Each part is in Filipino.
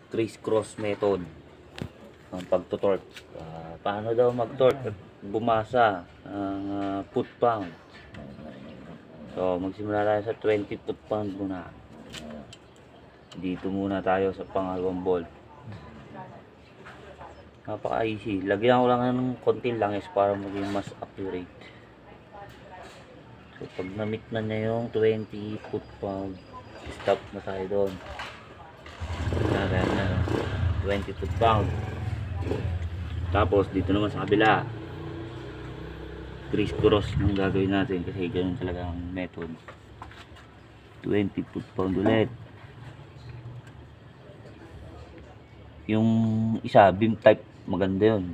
criss-cross method ang pagtutorque. Paano daw mag-torque? Bumasa ang foot-pound. So magsimula tayo sa 20 foot-pound muna. Dito muna tayo sa pangalawang bolt. Napaka-easy. Lagyan ko lang ng konti langis para maging mas accurate. So pag na-meet na niya yung 20 foot-pound, stop na tayo doon. Ayan na, 20 foot-pound. Tapos dito naman sa kabila, criss-cross yung gagawin natin kasi ganun talaga ang method. 20 foot-pound ulit. Yung isa, beam type, maganda yun.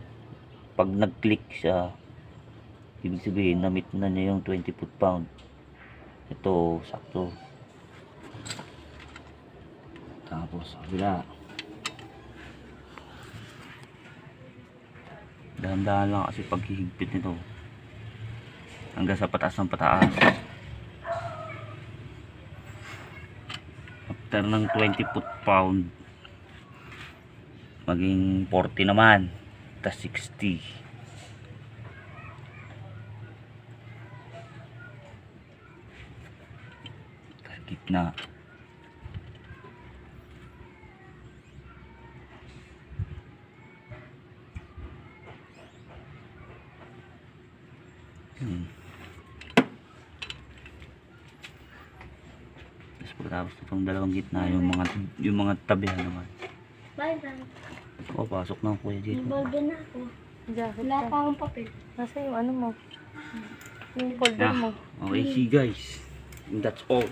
Pag nag-click siya, ibig sabihin na-meet na niya yung 20 foot-pound. Ito, sakto. Tapos kabila, dahan-dahan lang kasi paghihigpit nito hanggang sa pataas ng pataas. After ng 20 foot-pound, maging 40 naman, tas 60. Tas gitna. Tapos pagkatapos itong dalawang gitna, yung mga tabihan naman. Bye, bye. O, pasok na kuya dito. Ibaldo na ako. Jacket Wala ka. pa akong papel. Nasa yung ano mo? Yung folder mo. Okay, see guys. And that's all.